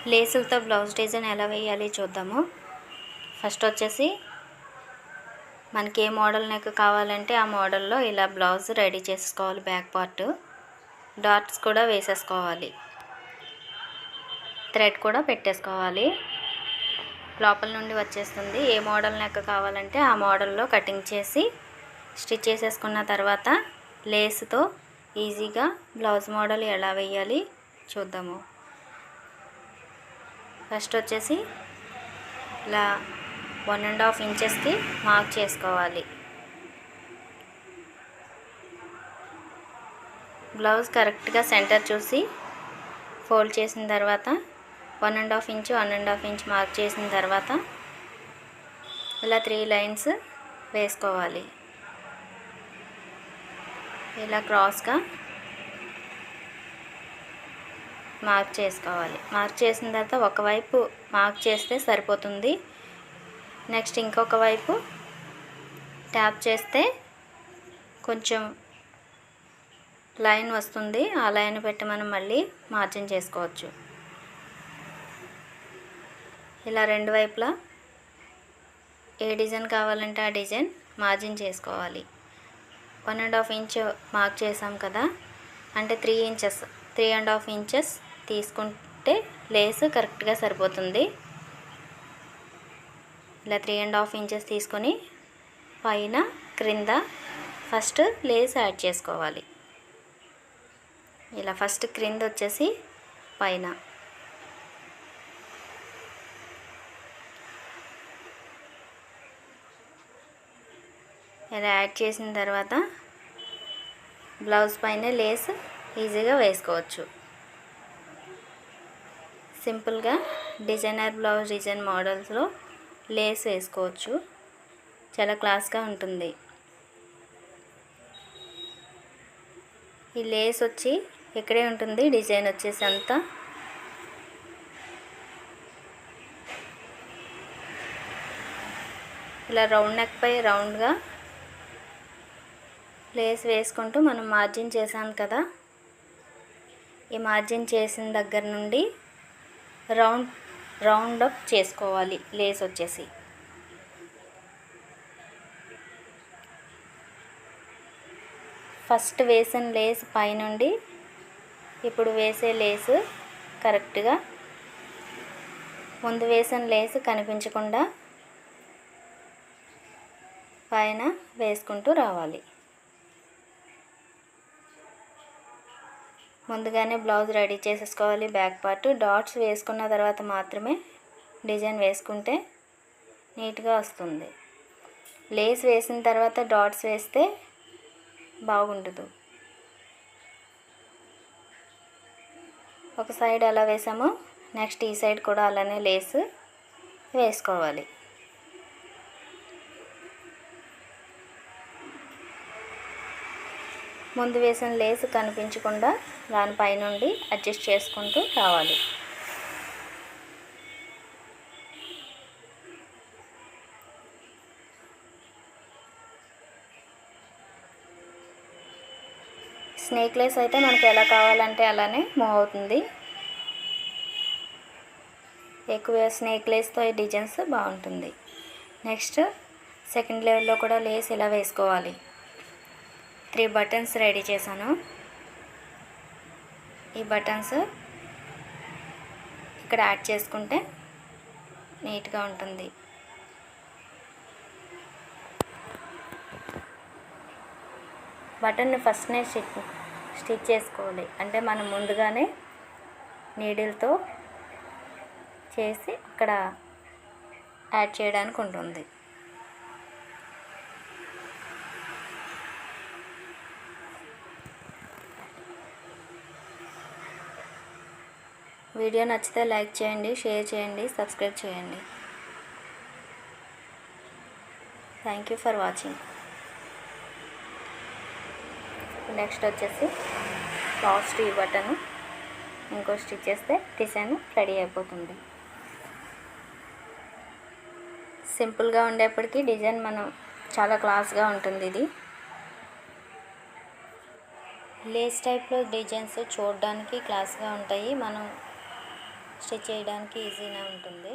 లేసులతో blouse design ఎలా వేయాలి చూద్దాము. ఫస్ట్ వచ్చేసి మనకి ఏ మోడల్ నెక్ కావాలంటే ఆ మోడల్లో ఇలా బ్లౌజ్ రెడీ చేసుకోవాలి. బ్యాక్ పార్ట్ డాట్స్ కూడా వేసేసుకోవాలి, థ్రెడ్ కూడా పెట్టేసుకోవాలి. లోపల నుండి వచ్చేస్తుంది. ఏ మోడల్ నెక్ కావాలంటే ఆ మోడల్లో కటింగ్ చేసి స్టిచ్ చేసేసుకున్న తర్వాత లేస్తో ఈజీగా బ్లౌజ్ మోడల్ ఎలా వేయాలి చూద్దాము. ఫస్ట్ వచ్చేసి ఇలా 1.5 ఇంచెస్కి మార్క్ చేసుకోవాలి. బ్లౌజ్ కరెక్ట్గా సెంటర్ చూసి ఫోల్డ్ చేసిన తర్వాత 1.5 ఇంచ్ 1.5 ఇంచ్ మార్క్ చేసిన తర్వాత ఇలా 3 లైన్స్ వేసుకోవాలి. ఇలా క్రాస్గా మార్క్ చేసుకోవాలి. మార్క్ చేసిన తర్వాత ఒకవైపు మార్క్ చేస్తే సరిపోతుంది. నెక్స్ట్ ఇంకొక వైపు ట్యాప్ చేస్తే కొంచెం లైన్ వస్తుంది. ఆ లైన్ పెట్టి మనం మళ్ళీ మార్జిన్ చేసుకోవచ్చు. ఇలా రెండు వైపులా ఏ డిజైన్ కావాలంటే ఆ డిజైన్ మార్జిన్ చేసుకోవాలి. 1.5 ఇంచ్ మార్క్ చేసాం కదా, అంటే 3 ఇంచెస్ 3.5 ఇంచెస్ తీసుకుంటే లేస్ కరెక్ట్గా సరిపోతుంది. ఇలా 3.5 ఇంచెస్ తీసుకొని పైన క్రింద ఫస్ట్ లేస్ యాడ్ చేసుకోవాలి. ఇలా ఫస్ట్ క్రింద వచ్చేసి పైన ఇలా యాడ్ చేసిన తర్వాత బ్లౌజ్ పైన లేస్ ఈజీగా వేసుకోవచ్చు. సింపుల్గా డిజైనర్ బ్లౌజ్ డిజైన్ మోడల్స్లో లేస్ వేసుకోవచ్చు. చాలా క్లాస్గా ఉంటుంది. ఈ లేస్ వచ్చి ఇక్కడే ఉంటుంది. డిజైన్ వచ్చేసి అంతా ఇలా రౌండ్ నెక్ పై రౌండ్గా లేస్ వేసుకుంటూ మనం మార్జిన్ చేసాం కదా, ఈ మార్జిన్ చేసిన దగ్గర నుండి రౌండ్ అప్ చేసుకోవాలి. లేస్ వచ్చేసి ఫస్ట్ వేసిన లేస్ పైనుండి ఇప్పుడు వేసే లేస్ కరెక్ట్గా ముందు వేసిన లేస్ కనిపించకుండా పైన వేసుకుంటూ రావాలి. ముందుగానే బ్లౌజ్ రెడీ చేసేసుకోవాలి. బ్యాక్ పార్ట్ డాట్స్ వేసుకున్న తర్వాత మాత్రమే డిజైన్ వేసుకుంటే నీట్గా వస్తుంది. లేస్ వేసిన తర్వాత డాట్స్ వేస్తే బాగుండదు. ఒక సైడ్ అలా వేసామో నెక్స్ట్ ఈ సైడ్ కూడా అలానే లేస్ వేసుకోవాలి. ముందు వేసిన లేస్ కనిపించకుండా దానిపై నుండి అడ్జస్ట్ చేసుకుంటూ రావాలి. స్నేక్ లేస్ అయితే మనకి ఎలా కావాలంటే అలానే మూవ్ అవుతుంది. ఎక్కువ స్నేక్ లేస్తో ఈ డిజైన్స్ బాగుంటుంది. నెక్స్ట్ సెకండ్ లెవెల్లో కూడా లేస్ ఇలా వేసుకోవాలి. 3 బటన్స్ రెడీ చేశాను. ఈ బటన్స్ ఇక్కడ యాడ్ చేసుకుంటే నీట్గా ఉంటుంది. బటన్ని ఫస్ట్నే స్టిచ్ చేసుకోవాలి. అంటే మనం ముందుగానే నీడిల్తో చేసి అక్కడ యాడ్ చేయడానికి ఉంటుంది. వీడియో నచ్చితే లైక్ చేయండి, షేర్ చేయండి, సబ్స్క్రైబ్ చేయండి. Thank you for watching. Next వచ్చేసి లాస్ట్ ఈ బటన్ ఇంకో స్టిచ్ చేస్తే డిజైన్ రెడీ అయిపోతుంది. సింపుల్గా ఉండేప్పటికీ డిజైన్ మనం చాలా క్లాస్గా ఉంటుంది. ఇది లేస్ టైప్లో డిజైన్స్ చూడడానికి క్లాస్గా ఉంటాయి. మనం స్టిచ్ చేయడానికి ఈజీగా ఉంటుంది.